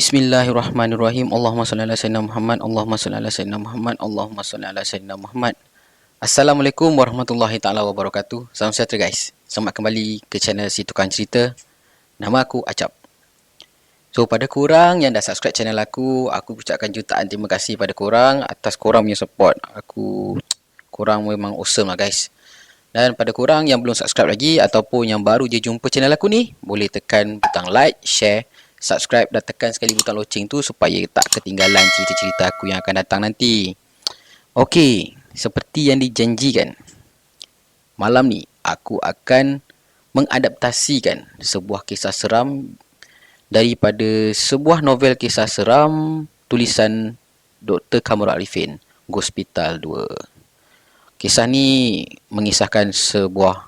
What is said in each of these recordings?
Bismillahirrahmanirrahim. Allahumma salli ala sayyidina Muhammad. Allahumma salli ala sayyidina Muhammad. Allahumma salli ala sayyidina Muhammad. Assalamualaikum warahmatullahi taala wabarakatuh. Salam sejahtera guys. Selamat kembali ke channel Si Tukang Cerita. Nama aku Acap. So pada korang yang dah subscribe channel aku ucapkan jutaan terima kasih pada korang atas korang punya support. Korang memang awesome lah guys. Dan pada korang yang belum subscribe lagi ataupun yang baru je jumpa channel aku ni, boleh tekan butang like, share, subscribe dan tekan sekali butang loceng tu supaya tak ketinggalan cerita-cerita aku yang akan datang nanti. Okey, seperti yang dijanjikan, malam ni aku akan mengadaptasikan sebuah kisah seram daripada sebuah novel kisah seram tulisan Dr. Kamarul Arifin, Ghospital 2. Kisah ni mengisahkan sebuah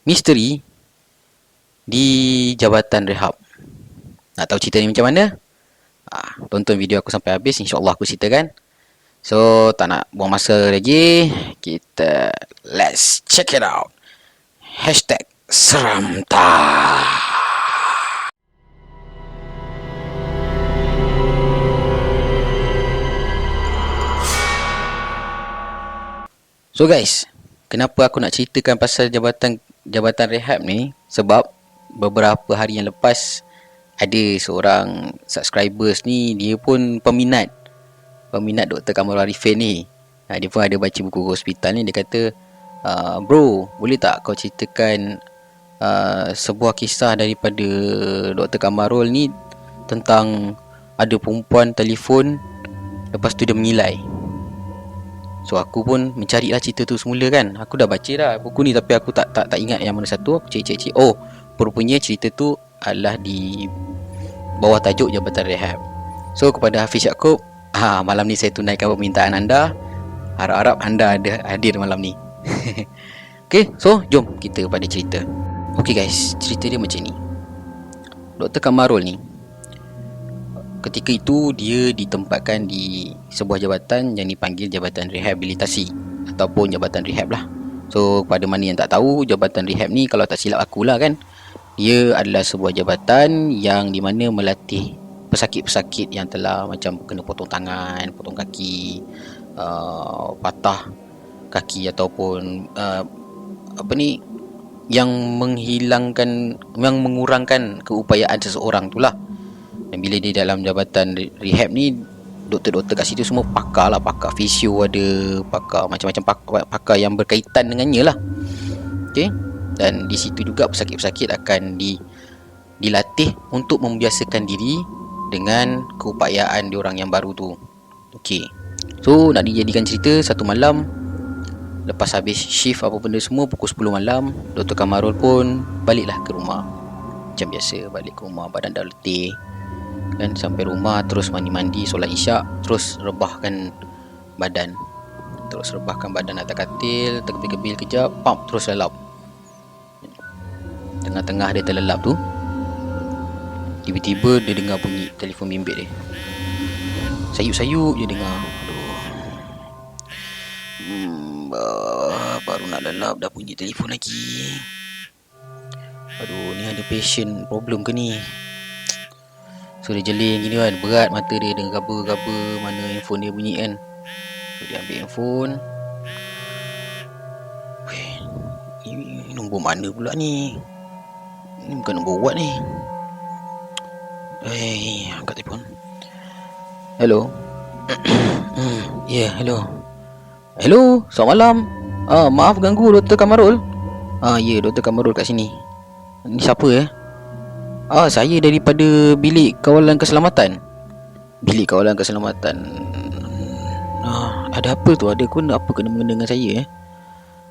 misteri di Jabatan Rehab. Nak tahu cerita ni macam mana? Tonton video aku sampai habis, insyaAllah aku ceritakan. So, tak nak buang masa lagi, kita let's check it out. #SeramTah. So guys, kenapa aku nak ceritakan pasal jabatan rehab ni? Sebab beberapa hari yang lepas ada seorang subscribers ni, dia pun peminat Dr. Kamarul Arifin ni. Dia pun ada baca buku Hospital ni. Dia kata, bro, boleh tak kau ceritakan sebuah kisah daripada Dr. Kamarul ni tentang ada perempuan telefon, lepas tu dia mengilai. So aku pun mencarilah cerita tu semula kan. Aku dah baca dah buku ni tapi aku tak ingat yang mana satu. Aku cek. Oh, rupanya cerita tu adalah di bawah tajuk Jabatan Rehab. So kepada Hafiz Yaakob, malam ni saya tunaikan permintaan anda. Harap-harap anda ada hadir malam ni. Okay, so jom kita pada cerita. Okay guys, cerita dia macam ni. Dr. Kamarul ni, ketika itu dia ditempatkan di sebuah jabatan yang dipanggil Jabatan Rehabilitasi ataupun Jabatan Rehab lah. So pada mana yang tak tahu, Jabatan Rehab ni kalau tak silap akulah kan, dia adalah sebuah jabatan yang di mana melatih pesakit-pesakit yang telah macam kena potong tangan, potong kaki, patah kaki ataupun yang mengurangkan keupayaan seseorang tu lah. Dan bila dia dalam jabatan rehab ni, doktor-doktor kat situ semua pakar lah, pakar fisio ada, pakar macam-macam pakar yang berkaitan dengannya lah. Okay? Dan di situ juga pesakit-pesakit akan dilatih untuk membiasakan diri dengan keupayaan diorang yang baru tu. Okay, so nak dijadikan cerita, satu malam lepas habis shift apa benda semua, pukul 10 malam, Dr. Kamarul pun baliklah ke rumah. Macam biasa, balik ke rumah, badan dah letih kan. Sampai rumah terus mandi-mandi, solat isyak, terus rebahkan badan atas katil, terkebil-kebil kejap, pump, terus lelap. Tengah-tengah dia terlelap tu, tiba-tiba dia dengar bunyi telefon bimbit dia. Sayup-sayup je dengar. Baru nak lelap dah bunyi telefon lagi. Ni ada patient problem ke ni? So dia jeling gini kan, berat mata dia dengan gaba-gaba mana handphone dia bunyi kan. So dia ambil handphone. Ini nombor mana pula ni? Ini bukan nombor what ni. Angkat telefon. Hello. Hello, selamat malam. Maaf ganggu Dr. Kamarul. Ya, Dr. Kamarul kat sini. Ni siapa saya daripada bilik kawalan keselamatan. Bilik kawalan keselamatan. Ada apa tu? Ada kena mengena dengan saya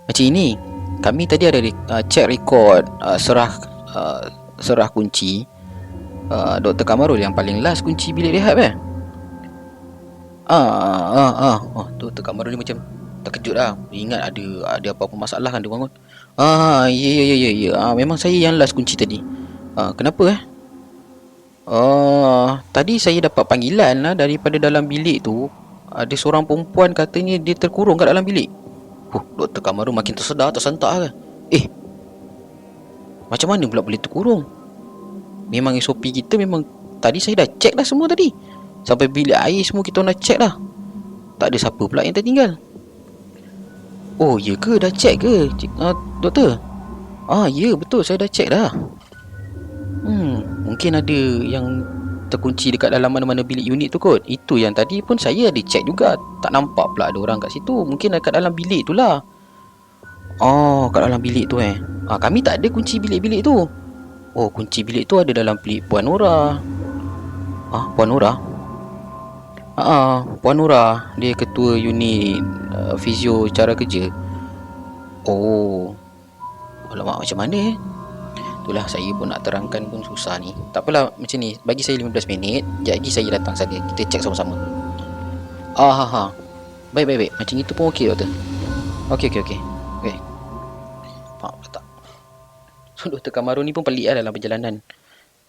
Macam ini, kami tadi ada check record serah kunci Dr. Kamarul yang paling last kunci bilik rehab Dr. Kamarul ni macam terkejut lah. Ingat ada apa-apa masalah kan dia bangun. Ya. Memang saya yang last kunci tadi. Kenapa tadi saya dapat panggilan lah daripada dalam bilik tu. Ada seorang perempuan katanya dia terkurung kat dalam bilik. Dr. Kamarul makin tersentak ke? Macam mana pula boleh terkurung? Memang SOP kita memang Tadi saya dah check dah semua tadi. Sampai bilik air semua kita orang dah check dah. Tak ada siapa pula yang tertinggal. Oh, ya ke? Dah check ke, doktor? Ya, betul. Saya dah check dah. Mungkin ada yang terkunci dekat dalam mana-mana bilik unit tu kot. Itu yang tadi pun saya ada check juga. Tak nampak pula ada orang kat situ. Mungkin dekat dalam bilik tu lah. Oh, kat dalam bilik tu kami tak ada kunci bilik-bilik tu. Oh, kunci bilik tu ada dalam bilik Puan Nora. Puan Nora? Puan Nora, dia ketua unit fizio cara kerja. Oh, alamak, macam mana itulah saya pun nak terangkan pun susah ni. Tak apalah, macam ni, bagi saya 15 minit. Jadi saya datang sana, kita cek sama-sama. Baik. Macam itu pun okey, doktor. Okey. Faham tak? So, Dr. Kamarul ni pun pelik lah dalam perjalanan.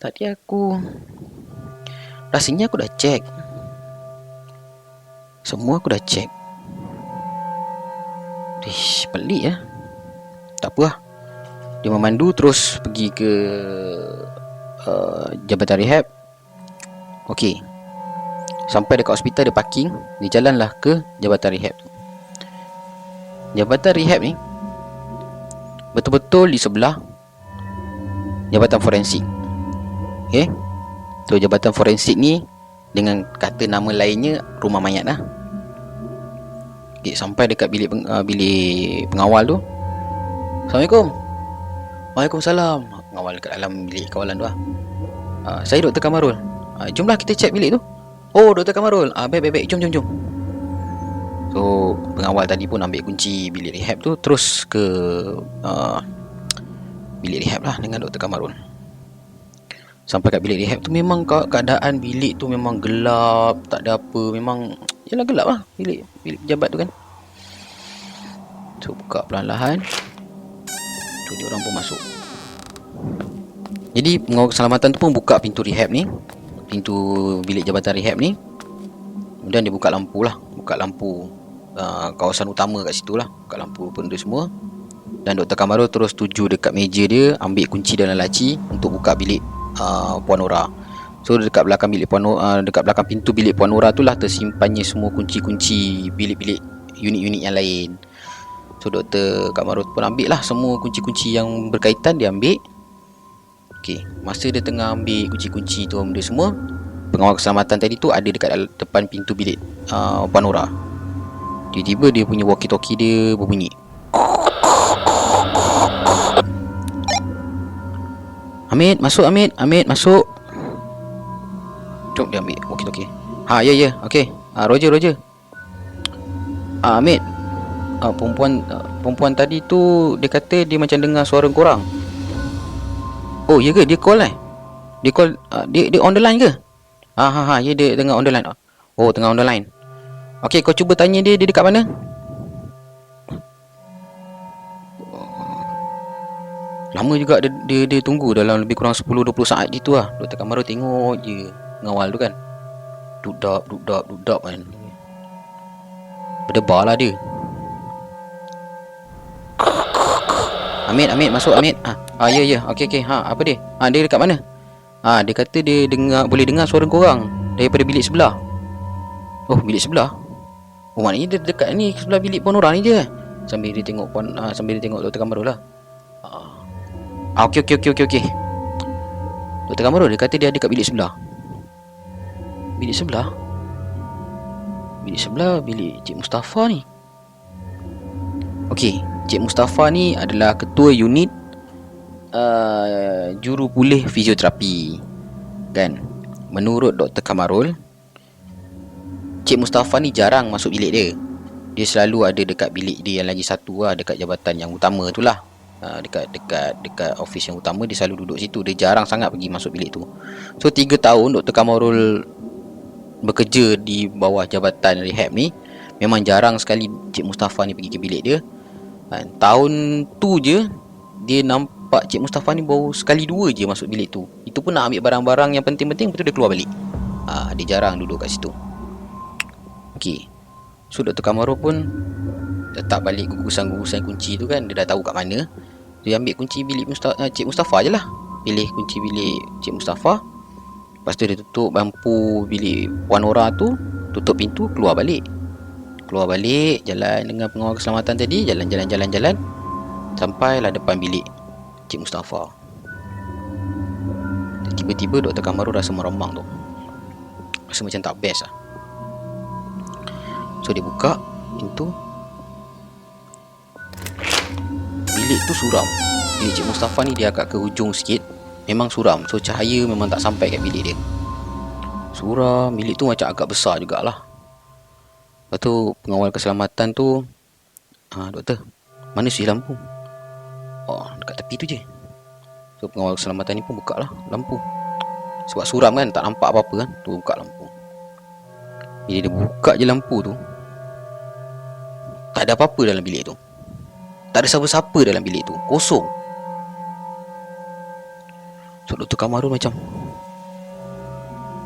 Tadi rasanya aku dah cek. Semua aku dah cek. Pelik ya. Tak apa lah. Dia memandu terus pergi ke Jabatan Rehab. Okey. Sampai dekat hospital dia parking. Dia jalanlah ke Jabatan Rehab tu. Jabatan Rehab ni betul-betul di sebelah Jabatan Forensik. Okay. So Jabatan Forensik ni dengan kata nama lainnya rumah mayat lah. Okay, sampai dekat bilik pengawal tu. Assalamualaikum. Waalaikumsalam. Pengawal dekat dalam bilik kawalan tu lah. Saya Dr. Kamarul. Jomlah kita cek bilik tu. Oh, Dr. Kamarul. Baik. Jom. So pengawal tadi pun ambil kunci bilik rehab tu, terus ke bilik rehab lah dengan Dr. Kamarul. Sampai kat bilik rehab tu memang keadaan bilik tu memang gelap, tak ada apa. Memang yalah gelap lah bilik pejabat tu kan. So buka perlahan-lahan. Tu dia orang pun masuk. Jadi pengawal keselamatan tu pun buka pintu rehab ni, pintu bilik jabatan rehab ni. Kemudian dia buka lampu lah, kawasan utama kat situ lah, buka lampu benda semua. Dan Dr. Kamarul terus tuju dekat meja dia, ambil kunci dalam laci untuk buka bilik Puan Nora. So dekat belakang bilik dekat belakang pintu bilik Puan Nora tu lah tersimpannya semua kunci-kunci bilik-bilik unit-unit yang lain. So Dr. Kamarul pun ambil lah semua kunci-kunci yang berkaitan, dia ambil. Okey, masa dia tengah ambil kunci-kunci tu benda semua, pengawal keselamatan tadi tu ada dekat depan pintu bilik Puan Nora. Tiba-tiba dia punya walkie-talkie dia berbunyi. Hamid, masuk. Jom dia ambil walkie-talkie. Ya. Okey. Roger. Hamid. Perempuan tadi tu dia kata dia macam dengar suara korang. Oh, ya ke? Dia call Dia call dia on the line ke? Ya, dia tengah on the line. Oh, tengah on the line. Okey, kau cuba tanya dia dekat mana? Lama juga dia tunggu, dalam lebih kurang 10-20 saat gitu lah. Dr. Kamarul tengok je ngawal tu kan. Dudap kan. Berdebar lah dia. Hamid, masuk Hamid. Ya. Okey. Apa dia? Dia dekat mana? Dia kata dia boleh dengar suara korang daripada bilik sebelah. Oh, bilik sebelah. Oh, maknanya dia dekat ni sebelah bilik Puan Nora ni je. Sambil dia tengok Dr. Kamarul lah. Okey. Dr. Kamarul dia kata dia ada kat bilik sebelah. Bilik sebelah? Bilik Cik Mustafa ni. Okey, Cik Mustafa ni adalah ketua unit juru pulih fizioterapi. Kan? Menurut Dr. Kamarul, Cik Mustafa ni jarang masuk bilik dia. Dia selalu ada dekat bilik dia yang lagi satu lah, dekat jabatan yang utama tu lah. Dekat office yang utama, dia selalu duduk situ. Dia jarang sangat pergi masuk bilik tu. So 3 tahun Dr. Kamarul bekerja di bawah jabatan rehab ni, memang jarang sekali Cik Mustafa ni pergi ke bilik dia. Tahun tu je dia nampak Cik Mustafa ni baru sekali 2 je masuk bilik tu. Itu pun nak ambil barang-barang yang penting-penting, betul dia keluar balik. Dia jarang duduk kat situ. Okey. So Dr. Kamarul pun letak balik gugusan kunci tu kan. Dia dah tahu kat mana. Dia ambil kunci bilik Cik Mustafa je lah. Pilih kunci bilik Cik Mustafa. Lepas tu dia tutup lampu bilik Puan Nora tu, tutup pintu, keluar balik, jalan dengan pengawal keselamatan tadi. Jalan. Sampailah depan bilik Cik Mustafa. Tiba-tiba Dr. Kamarul rasa meremang tu, rasa macam tak best lah. So dia buka pintu. Bilik tu suram. Bilik Cik Mustafa ni dia agak ke hujung sikit, memang suram. So cahaya memang tak sampai kat bilik dia. Suram. Bilik tu macam agak besar jugalah. Lepas tu pengawal keselamatan tu, doktor, mana switch lampu? Oh, dekat tepi tu je. So pengawal keselamatan ni pun buka lah lampu. Sebab suram kan, tak nampak apa-apa kan. Tu buka lampu. Bila dia buka je lampu tu, tak ada apa-apa dalam bilik tu. Tak ada siapa-siapa dalam bilik tu. Kosong. So Dr. Kamarul macam,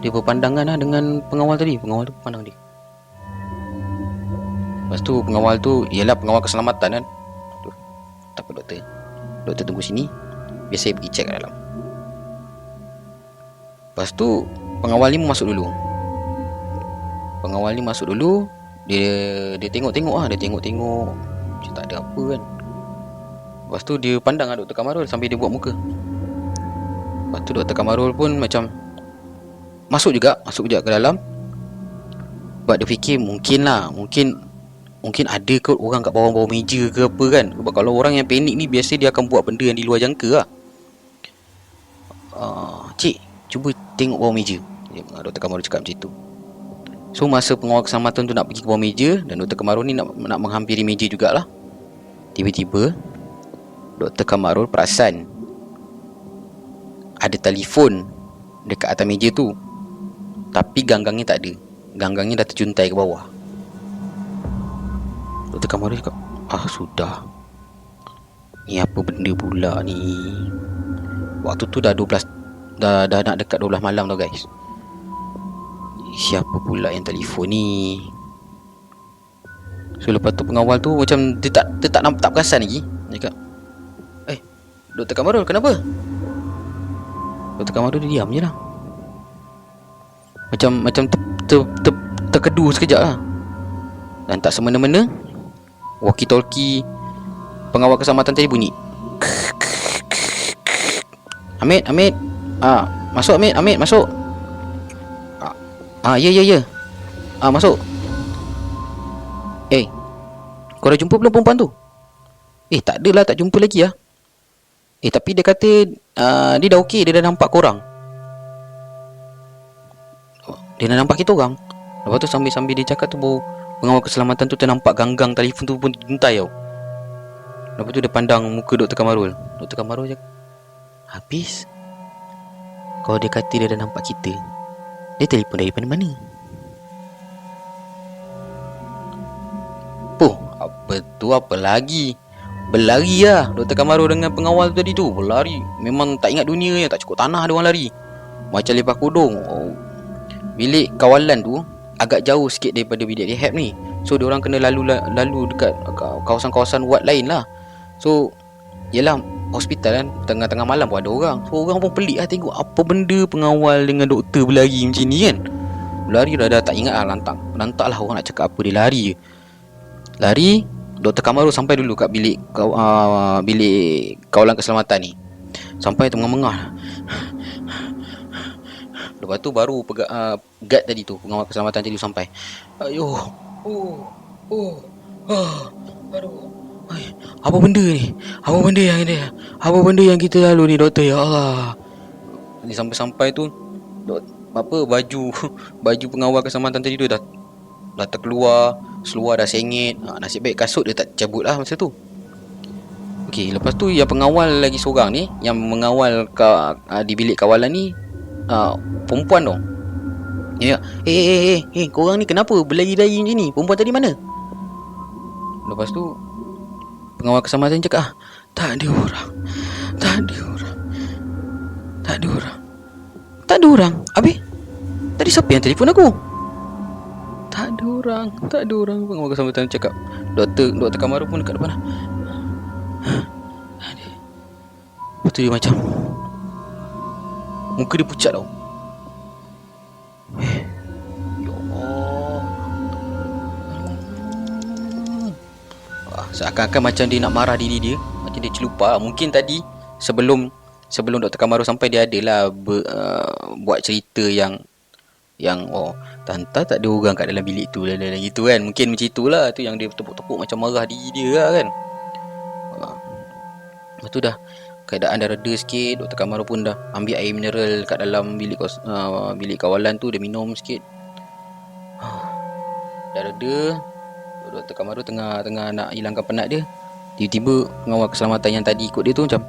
dia berpandangan lah dengan pengawal tadi. Pengawal tu pandang dia. Lepas tu pengawal tu, ialah pengawal keselamatan kan. Tak apa doktor, doktor tunggu sini, biar saya pergi cek kat dalam. Lepas tu pengawal ni masuk dulu. Dia tengok-tengok lah. Dia tengok-tengok macam tak ada apa kan. Lepas tu dia pandang lah Dr. Kamarul sambil dia buat muka. Lepas tu Dr. Kamarul pun macam masuk juga ke dalam. Sebab dia fikir mungkin ada kot orang kat bawah-bawah meja ke apa kan. Sebab kalau orang yang panik ni, biasa dia akan buat benda yang di luar jangka lah. Cik, cuba tengok bawah meja, Dr. Kamarul cakap macam tu. So masa pengawal keselamatan tu nak pergi ke bawah meja, dan Dr. Kamarul ni nak menghampiri meja jugalah, tiba-tiba Dr. Kamarul perasan ada telefon dekat atas meja tu, tapi ganggangnya tak ada. Ganggangnya dah terjuntai ke bawah. Dr. Kamarul cakap, sudah, ni apa benda pula ni. Waktu tu dah nak dekat 12 malam tau guys. Siapa pula yang telefon ni? So lepas tu pengawal tu macam dia tak perasan lagi. Dia cakap, Dr. Kamarul kenapa? Dr. Kamarul dia diam je lah. Macam terkedu sekejap lah. Dan tak semena-mena walkie-talkie pengawal keselamatan tadi bunyi. Hamid, masuk Hamid, masuk. Ya. Masuk. Kau dah jumpa belum perempuan tu? Tak adalah, tak jumpa lagi lah. Tapi dia kata dia dah okey, dia dah nampak korang. Dia dah nampak kita orang. Lepas tu sambil dia cakap tu, baru pengawal keselamatan tu ternampak ganggang telefon tu pun juntai tau. Lepas tu dia pandang muka Dr. Kamarul. Dr. Kamarul cakap, habis. Kalau dia kata dia dah nampak kita, dia telefon dari mana-mana. Apa tu, apa lagi? Berlari lah Dr. Kamarul dengan pengawal tadi tu. Berlari. Memang tak ingat dunia je. Tak cukup tanah dia orang lari. Macam lepas kodong. Bilik kawalan tu agak jauh sikit daripada bilik rehab ni. So diorang kena lalu dekat kawasan-kawasan ward lain lah. So yelah, hospital kan, tengah-tengah malam pun ada orang. So orang pun pelik lah tengok apa benda pengawal dengan doktor berlari macam ni kan. Berlari dah tak ingat lah. Lantak lah orang nak cakap apa, dia lari je. Lari. Dr. Kamarul sampai dulu kat bilik kawalan keselamatan ni. Sampai tengah-tengah. Lepas tu baru guard tadi tu, pengawal keselamatan tadi sampai. Aduh. Apa benda ni? Apa benda yang kita lalu ni doktor, ya Allah. Ni sampai tu baju pengawal keselamatan tadi tu dah terkeluar, seluar dah sengit. Nasib baik kasut dia tak cabut lah masa tu. Okey, lepas tu yang pengawal lagi seorang ni, yang mengawal di bilik kawalan ni, perempuan tu. Ya, korang ni kenapa berlari-lari macam ni? Perempuan tadi mana? Lepas tu pengawal keselamatan cakap, tak ada orang. Habis tadi siapa yang telefon aku? Tak ada orang. Pengawal keselamatan cakap. Doktor Kamarul pun dekat depan lah. Lepas tu dia macam, muka dia pucat tau. Seakan-akan macam dia nak marah diri dia, macam dia celupa. Mungkin tadi sebelum Dr. Kamaru sampai, dia adalah buat cerita yang oh, Tanta tak ada orang kat dalam bilik tu, gitu kan. Mungkin macam itulah, tu yang dia tepuk-tepuk macam marah diri dia lah kan. Lepas tu dah keadaan dah reda sikit, Dr. Kamaru pun dah ambil air mineral kat dalam bilik kawalan tu, dia minum sikit. Dah reda, Dr. Kamaru tengah nak hilangkan penat dia. Tiba-tiba pengawal keselamatan yang tadi ikut dia tu macam,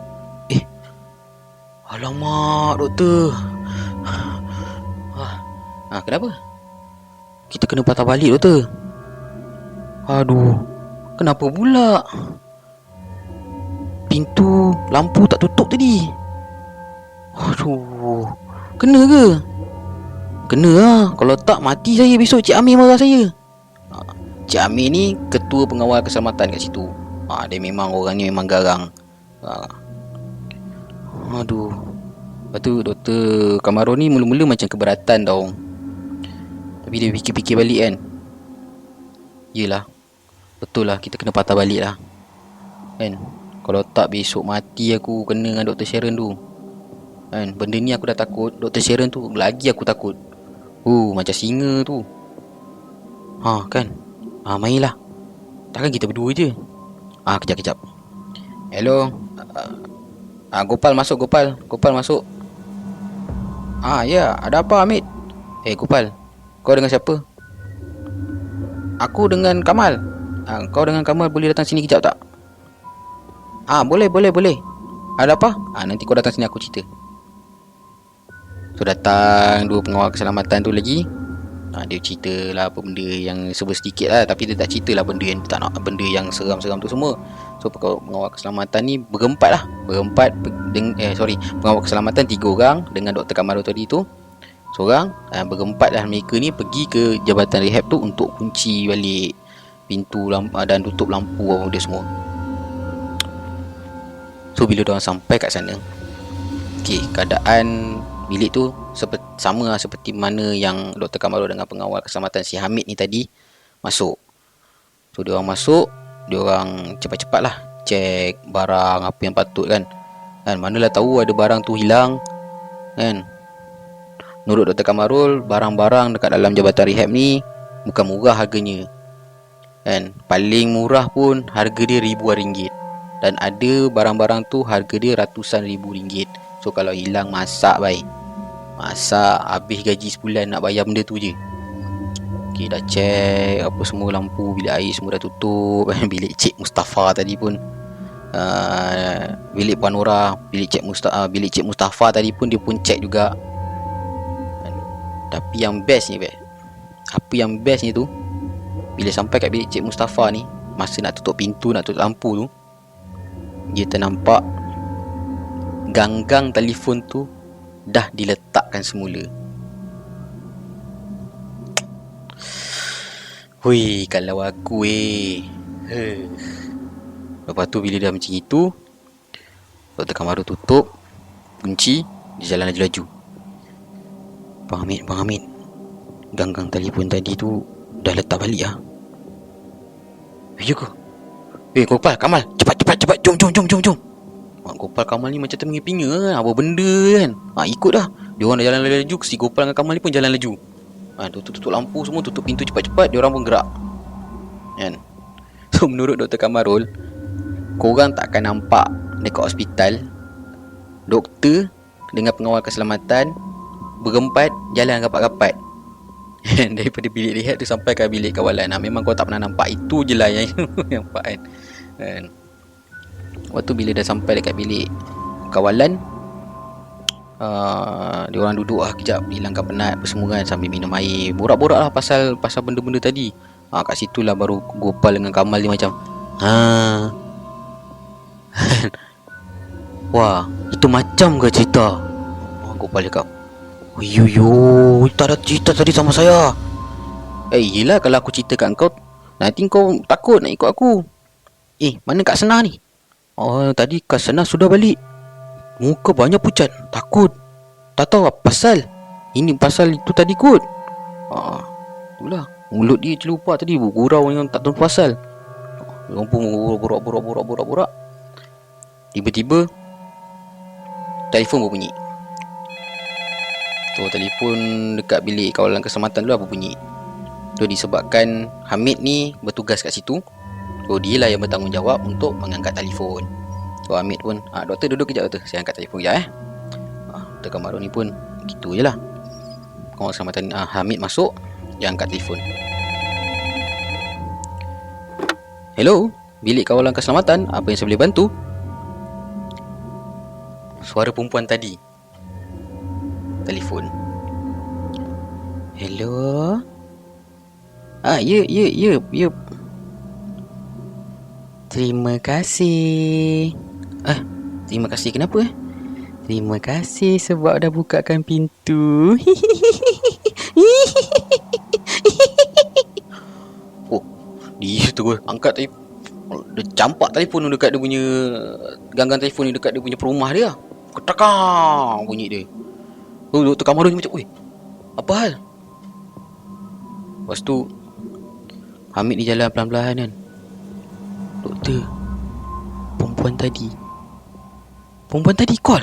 alamak doktor, kenapa? Kita kena patah balik doktor. Aduh, kenapa pula? Pintu lampu tak tutup tadi. Aduh, kena ke? Kena lah. Kalau tak mati saya besok. Cik Amir marah saya. Cik Amir ni ketua pengawal keselamatan kat situ. Dia memang orang ni memang garang. Aduh. Lepas tu Dr. Kamaru ni mula-mula macam keberatan tau. Tapi dia fikir-fikir balik kan. Yelah, betul lah, kita kena patah balik lah kan. Kalau tak besok mati aku kena dengan Dr. Sharon tu kan. Benda ni aku dah takut, Dr. Sharon tu lagi aku takut. Macam singa tu. Kan. Mainlah. Takkan kita berdua je. Kejap. Hello. Gopal masuk, Gopal masuk. Ya, ada apa Hamid? Gopal, kau dengan siapa? Aku dengan Kamal. Kau dengan Kamal boleh datang sini kejap tak? Boleh. Ada apa? Nanti kau datang sini aku cerita. So datang dua pengawal keselamatan tu lagi. Dia cerita lah apa benda yang serba sedikit lah. Tapi dia tak cerita lah benda yang tak nak, benda yang seram-seram tu semua. So pengawal keselamatan ni berempat. Pengawal keselamatan 3 orang dengan Dr. Kamaru tadi tu seorang. Berempat lah mereka ni pergi ke jabatan rehab tu untuk kunci balik pintu dan tutup lampu apa dia semua. So bila diorang sampai kat sana, keadaan bilik tu sama lah seperti mana yang Dr. Kamaru dengan pengawal keselamatan si Hamid ni tadi masuk. So diorang masuk, diorang cepat-cepat lah cek barang apa yang patut kan. Manalah tahu ada barang tu hilang kan. Menurut Dr. Kamarul, barang-barang dekat dalam jabatan rehab ni bukan murah harganya kan. Paling murah pun harga dia ribuan ringgit. Dan ada barang-barang tu harga dia ratusan ribu ringgit. So kalau hilang masak habis gaji sebulan nak bayar benda tu je. Dah cek apa semua, lampu, bilik air semua dah tutup. Bilik Cik Mustafa tadi pun bilik Puan Nora, bilik Cik Mustafa tadi pun dia pun cek juga. Tapi yang bestnya tu, bila sampai kat bilik Cik Mustafa ni, masa nak tutup pintu, nak tutup lampu tu, dia ternampak ganggang telefon tu dah diletakkan semula. Kalau aku Lepas tu bila dah macam itu, Dr. Kamaru tutup, kunci, dia jalan laju-laju. Bang Hamid, ganggang telefon tadi tu dah letak balik lah. Ya ke? Gopal, Kamal, cepat, jom. Gopal, Kamal ni macam terpinga kan, apa benda kan. Ikut dah. Diorang dah jalan laju, si Gopal dengan Kamal ni pun jalan laju. Tutup lampu semua, tutup pintu cepat-cepat, diorang pun gerak kan. So menurut Dr. Kamarul, korang tak akan nampak dekat hospital doktor dengan pengawal keselamatan berempat jalan rapat-rapat daripada bilik rehat tu sampai ke bilik kawalan. Memang kau tak pernah nampak. Itu je lah yang nampak kan. Waktu bila dah sampai dekat bilik kawalan, diorang duduk lah kejap, hilangkan penat apa semua kan, sambil minum air, borak-borak lah pasal benda-benda tadi. Kat situ lah baru Gopal dengan Kamal ni macam wah, itu macam ke cerita? Gopal cakap, tak ada cerita tadi sama saya. Yelah, kalau aku cerita kat kau, nanti kau takut nak ikut aku. Mana Kak Senah ni? Tadi Kak Senah sudah balik. Muka banyak pucat, takut. Tak tahu apa pasal. Ini pasal itu tadi kot. Itulah, mulut dia celupa tadi, bergurau yang tak tahu pasal. Orang pun borak. Tiba-tiba telefon berbunyi. Tu telefon dekat bilik kawalan keselamatan tu apa bunyi. Tu disebabkan Hamid ni bertugas kat situ. So dia lah yang bertanggungjawab untuk mengangkat telefon. So Hamid pun, doktor duduk kejap doktor, saya angkat telefon kejap Dr. Kamarul ni pun gitu je lah. Kawalan keselamatan, Hamid masuk, dia angkat telefon. Hello, bilik kawalan keselamatan, apa yang saya boleh bantu? Suara perempuan tadi telefon. Hello. Ya. Terima kasih. Terima kasih kenapa? Terima kasih sebab dah bukakan pintu. Oh, dia tu angkat telefon. Dia campak telefon dekat dia punya ganggang telefon ni dekat dia punya perumah dia. Ketakang bunyi dia. Dr. Kamarul ni macam, "Oi, apa hal?" Lepas tu Hamid ni jalan pelan-pelan kan. "Doktor, perempuan tadi call."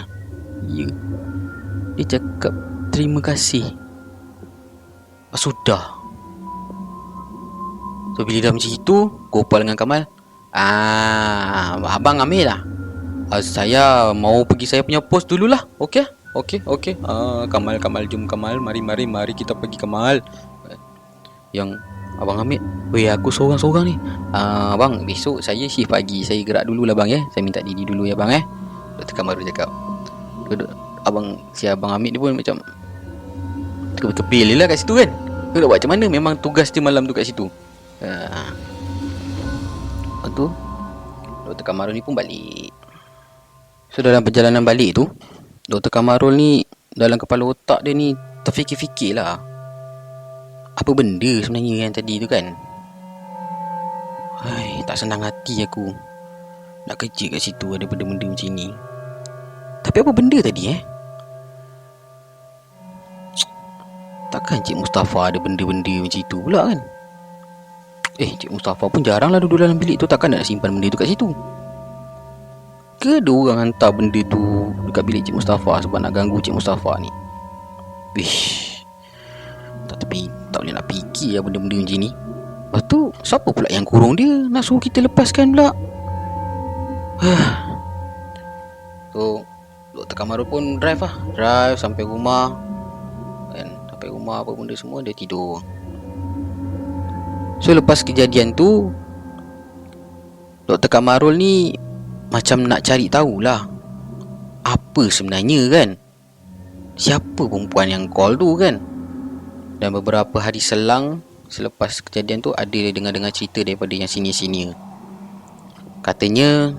Ya. Dia cakap terima kasih. Sudah. So bila dah macam itu, Gopal dengan Kamal, abang ambil lah. Saya mau pergi saya punya pos dululah. Okey. Kamal, jom Kamal. Mari kita pergi Kamal. Yang abang Hamid, "Weh, aku seorang-seorang ni. Bang, besok saya shift pagi. Saya gerak dululah bang Saya minta diri dulu ya bang Dr. Kamal cakap. Abang Hamid ni pun macam kebel lah kat situ kan. Dia nak buat macam mana? Memang tugas dia malam tu kat situ. Lepas tu Dr. Kamarul ni pun balik. So dalam perjalanan balik tu, Dr. Kamarul ni dalam kepala otak dia ni terfikir-fikir lah, apa benda sebenarnya yang tadi tu kan. Tak senang hati aku nak kerja kat situ ada benda-benda macam ni. Tapi apa benda tadi Takkan Cik Mustafa ada benda-benda macam itu pula kan. Cik Mustafa pun jarang lah duduk dalam bilik tu. Takkan nak simpan benda tu kat situ. Ke ada orang hantar benda tu dekat bilik Cik Mustafa sebab nak ganggu Cik Mustafa ni. Tak boleh nak fikir lah benda-benda macam ni. Lepas tu siapa pula yang kurung dia nak suruh kita lepaskan pula. So Dr. Kamarul pun drive sampai rumah. Sampai rumah apa benda semua, dia tidur. So lepas kejadian tu, Dr. Kamarul ni macam nak cari tahulah apa sebenarnya kan, siapa perempuan yang call tu kan. Dan beberapa hari selang selepas kejadian tu, ada dengar cerita daripada yang senior-senior. Katanya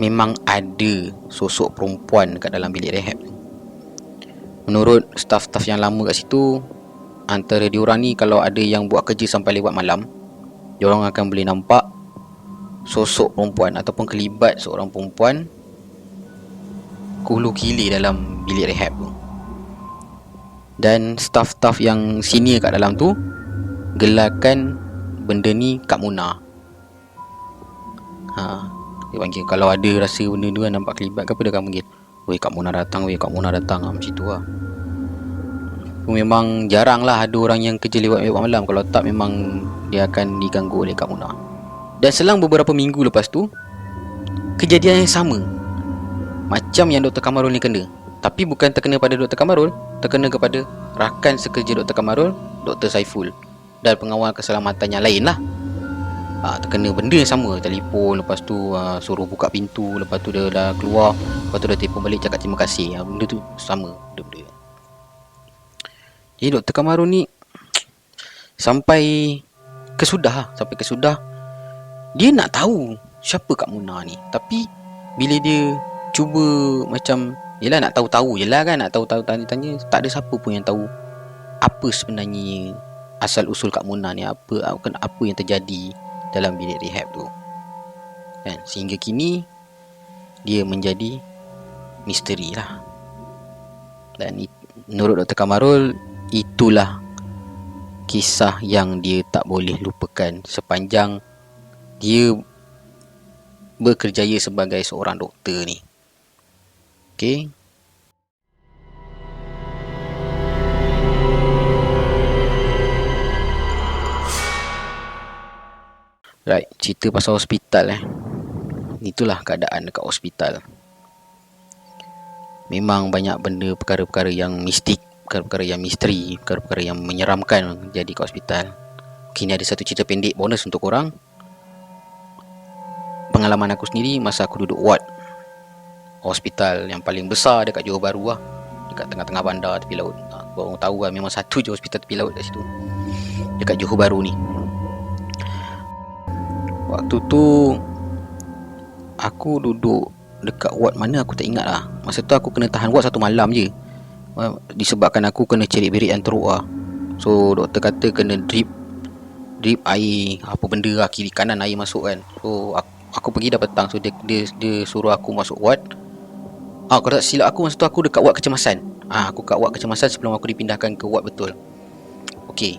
memang ada sosok perempuan kat dalam bilik rehab. Menurut staff-staff yang lama kat situ, antara diorang ni kalau ada yang buat kerja sampai lewat malam, diorang akan boleh nampak sosok perempuan ataupun kelibat seorang perempuan kulu-kili dalam bilik rehab tu. Dan staff-staff yang senior kat dalam tu gelarkan benda ni Kak Muna. Dia panggil, kalau ada rasa benda tu kan nampak kelibat ke apa, dia akan panggil, "Weh, Kak Muna datang, macam tu lah. Memang jarang lah ada orang yang kerja lewat malam. Kalau tak, memang dia akan diganggu oleh Kak Muna. Dan selang beberapa minggu lepas tu, kejadian yang sama macam yang Dr. Kamarul ni kena. Tapi bukan terkena pada Dr. Kamarul, terkena kepada rakan sekerja Dr. Kamarul, Dr. Saiful, dan pengawal keselamatan yang lain lah. Terkena benda yang sama. Telefon, lepas tu suruh buka pintu, lepas tu dia dah keluar, lepas tu dia telefon balik cakap terima kasih. Benda tu sama benda-benda. Jadi Dr. Kamarul ni sampai kesudah dia nak tahu siapa Kak Muna ni. Tapi bila dia cuba macam, yelah nak tahu-tahu je lah kan, nak tahu-tahu tanya-tanya, tak ada siapa pun yang tahu apa sebenarnya asal usul Kak Muna ni, apa yang terjadi dalam bilik rehab tu kan. Sehingga kini dia menjadi misteri lah. Dan menurut Dr. Kamarul, itulah kisah yang dia tak boleh lupakan sepanjang dia berkerjaya sebagai seorang doktor ni. Okay. Right, cerita pasal hospital Itulah keadaan dekat hospital. Memang banyak benda, perkara-perkara yang mistik, perkara-perkara yang misteri, perkara-perkara yang menyeramkan jadi kat hospital. Okay, ni ada satu cerita pendek bonus untuk korang. Pengalaman aku sendiri masa aku duduk ward hospital yang paling besar dekat Johor Bahru dekat tengah-tengah bandar tepi laut. Korang tahu memang satu je hospital tepi laut kat situ, dekat Johor Bahru ni. Waktu tu aku duduk dekat ward mana aku tak ingat lah. Masa tu aku kena tahan ward 1 malam je, disebabkan aku kena cerit-berit yang teruk So doktor kata kena drip air, apa benda kiri kanan air masuk kan. So aku pergi dah petang. So dia suruh aku masuk ward. Kalau tak silap aku masa tu aku dekat ward kecemasan. Aku kat ward kecemasan sebelum aku dipindahkan ke ward betul. Okay,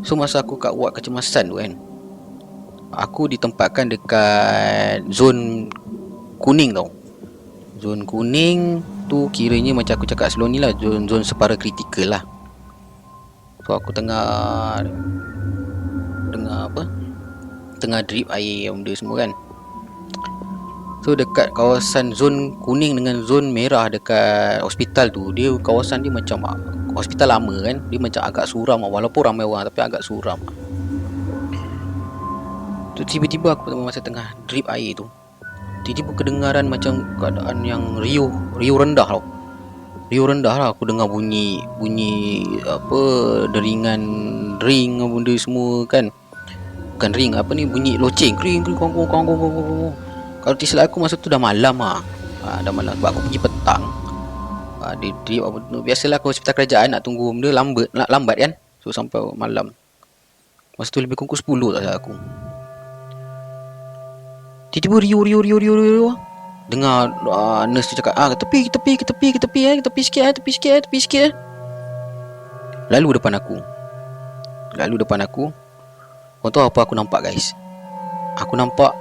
so masa aku kat ward kecemasan tu kan, aku ditempatkan dekat zon kuning tau. Zon kuning tu kiranya macam aku cakap sebelum ni lah, zon separa kritikal lah. So aku tengah drip air benda semua kan. So dekat kawasan zon kuning dengan zon merah dekat hospital tu, dia kawasan dia macam hospital lama kan. Dia macam agak suram walaupun ramai orang, tapi agak suram. Tu tiba-tiba aku masa tengah drip air tu, tiba-tiba kedengaran macam keadaan yang riuh rendah tau. Riuh rendah lah. Aku dengar bunyi apa, deringan ring benda semua kan. Bukan ring, apa ni, bunyi loceng, kring kong. Kalau tak silap aku masa tu dah malam dah malam sebab aku pergi petang. Dia drip apa tu. Biasalah ke hospital kerajaan nak tunggu benda lambat kan. So sampai malam. Masa tu lebih kurang 10 tak salah aku. Tiba-tiba riuh. Dengar nurse tu cakap, ke tepi sikit. Lalu depan aku. Kau tahu apa aku nampak guys? Aku nampak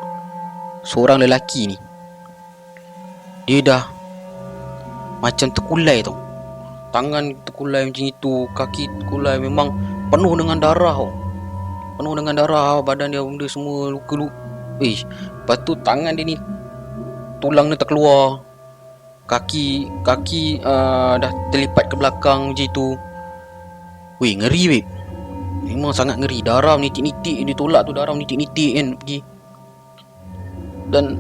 seorang lelaki ni, dia dah macam terkulai tau. Tangan terkulai macam itu, kaki terkulai, memang penuh dengan darah tau. Badan dia benda semua luka-luka. Lepas tu tangan dia ni, tulang dia terkeluar. Kaki dah terlipat ke belakang macam itu. Ngeri weh. Memang sangat ngeri. Darah menitik-nitik. Dia tolak tu darah menitik-nitik kan pergi. Dan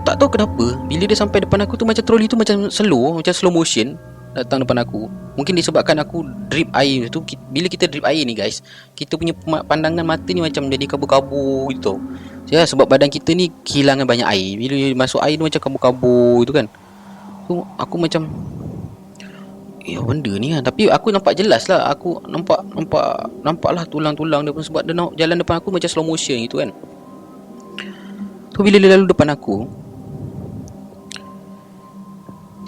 tak tahu kenapa bila dia sampai depan aku tu, macam troli tu macam slow motion datang depan aku. Mungkin disebabkan aku drip air tu. Bila kita drip air ni guys, kita punya pandangan mata ni macam jadi kabur-kabur gitu. Sebab badan kita ni kehilangan banyak air. Bila masuk air tu macam kabur-kabur gitu kan. So aku macam benda ni kan. Tapi aku nampak jelas lah. Aku nampak lah tulang-tulang dia pun, sebab dia jalan depan aku macam slow motion gitu kan. So bila dia lalu depan aku,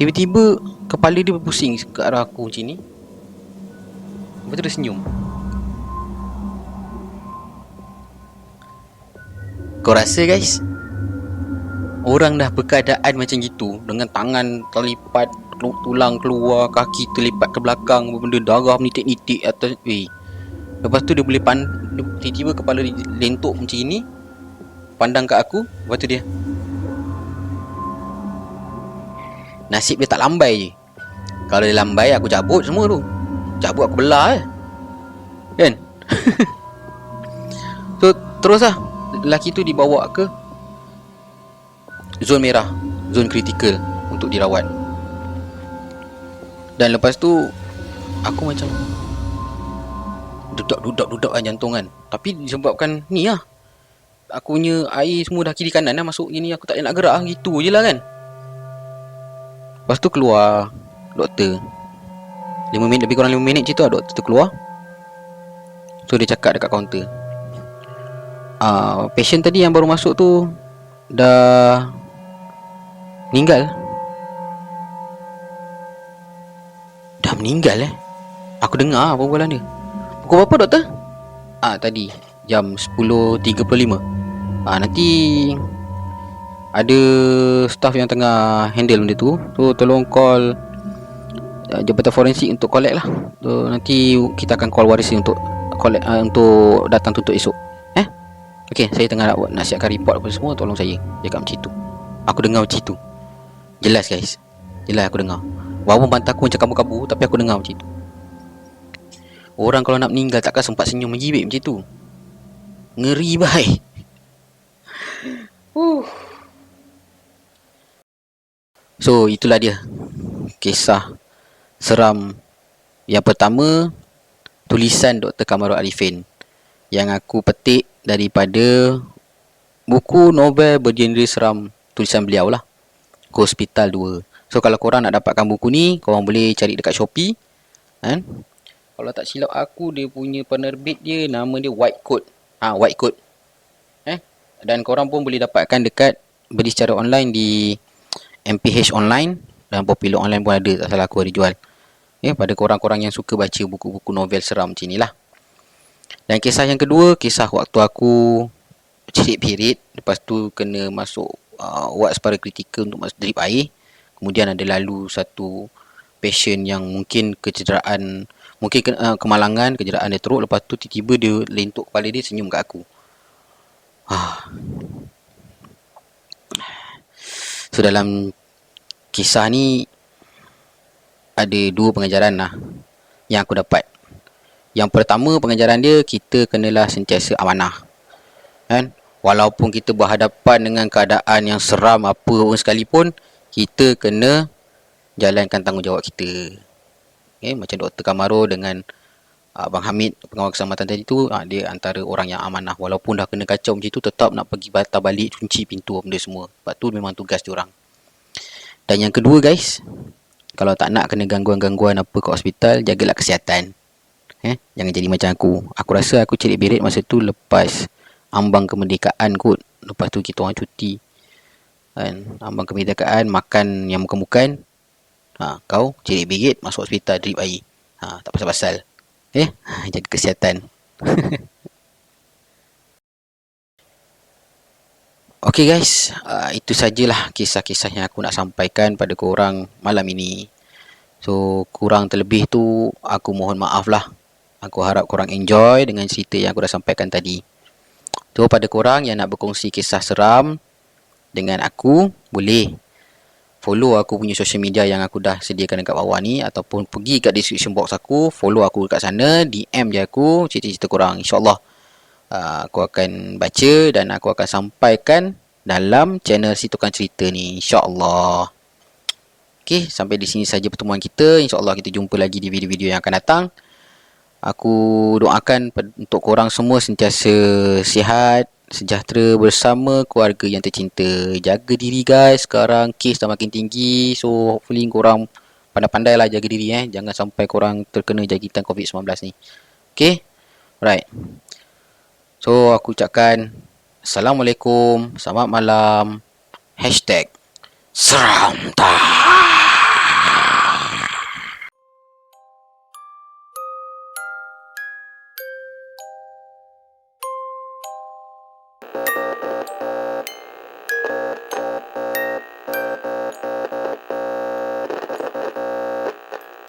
tiba-tiba kepala dia berpusing ke arah aku macam ni. Lepas tu dia senyum. Kau rasa guys, orang dah berkeadaan macam gitu, dengan tangan terlipat, tulang keluar, kaki terlipat ke belakang, benda darah menitik-nitik atas. Lepas tu dia boleh tiba-tiba kepala dia lentuk macam ni, pandang kat aku. Lepas tu dia, nasib dia tak lambai je. Kalau dia lambai, aku cabut semua tu. Cabut, aku belah kan. So terus lah, lelaki tu dibawa ke zon merah, zon kritikal untuk dirawat. Dan lepas tu aku macam dudak kan jantung kan. Tapi disebabkan ni lah, aku punya air semua dah kiri kanan dah masuk gini, aku tak boleh nak gerak gitu je lah kan. Lepas tu keluar doktor. Lebih kurang 5 minit macam tu lah doktor tu keluar. So dia cakap dekat kaunter, patient tadi yang baru masuk tu dah meninggal. Dah meninggal Aku dengar perbualan dia. Pukul berapa doktor? Tadi jam 10.35. Nanti ada staff yang tengah handle benda tu, so tolong call Jabatan Forensik untuk collect lah. So nanti kita akan call waris untuk collect, untuk datang tuntut esok. Okay, saya tengah nak siapkan report apa semua. Tolong saya cakap macam tu. Aku dengar macam tu. Jelas guys, jelas aku dengar. Walaupun bantal aku macam kabur-kabur, tapi aku dengar macam tu. Orang kalau nak meninggal takkan sempat senyum menjibik macam tu. Ngeri baik. So itulah dia kisah seram yang pertama, tulisan Dr. Kamarul Arifin, yang aku petik daripada buku novel bergenre seram tulisan beliau lah, Hospital 2. So kalau korang nak dapatkan buku ni, korang boleh cari dekat Shopee kan? Kalau tak silap aku, dia punya penerbit dia, nama dia White Coat. White Coat. Dan korang pun boleh dapatkan dekat, beli secara online di MPH Online, dan Popular Online pun ada, tak salah aku ada jual. Pada korang-korang yang suka baca buku-buku novel seram macam ni lah. Dan kisah yang kedua, kisah waktu aku cerit pirit, lepas tu kena masuk ward separa kritikal untuk masuk drip air. Kemudian ada lalu satu patient yang mungkin kecederaan, mungkin kemalangan, kecederaan dia teruk. Lepas tu tiba-tiba dia lentuk kepala dia, senyum kat aku. So dalam kisah ni ada dua pengajaran lah yang aku dapat. Yang pertama, pengajaran dia, kita kenalah sentiasa amanah kan? Walaupun kita berhadapan dengan keadaan yang seram apa pun sekalipun, kita kena jalankan tanggungjawab kita. Macam Dr. Kamarul dengan Abang Hamid, pengawal keselamatan tadi tu, dia antara orang yang amanah. Walaupun dah kena kacau macam tu, tetap nak pergi batal balik, kunci pintu benda semua. Sebab tu memang tugas diorang. Dan yang kedua guys, kalau tak nak kena gangguan-gangguan apa kat hospital, jagalah kesihatan. Jangan jadi macam aku. Aku rasa aku cerit berit masa tu lepas ambang kemerdekaan kot. Lepas tu kita orang cuti kan, ambang kemerdekaan, makan yang bukan-bukan. Kau cerit berit masuk hospital drip air. Tak pasal-pasal. Jaga kesihatan. Okay guys, itu sajalah kisah-kisah yang aku nak sampaikan pada korang malam ini. So kurang terlebih tu aku mohon maaf lah. Aku harap korang enjoy dengan cerita yang aku dah sampaikan tadi. So pada korang yang nak berkongsi kisah seram dengan aku, boleh follow aku punya social media yang aku dah sediakan dekat bawah ni, ataupun pergi kat description box aku, follow aku dekat sana, DM je aku cerita-cerita korang. InsyaAllah aku akan baca dan aku akan sampaikan dalam channel Si Tukang Cerita ni, InsyaAllah. Okay, sampai di sini saja pertemuan kita. InsyaAllah kita jumpa lagi di video-video yang akan datang. Aku doakan untuk korang semua sentiasa sihat, sejahtera bersama keluarga yang tercinta. Jaga diri guys, sekarang kes dah makin tinggi. So hopefully korang pandai-pandai lah jaga diri. Jangan sampai korang terkena jangkitan COVID-19 ni. Okay, alright. So aku ucapkan Assalamualaikum, selamat malam, #SeramTah.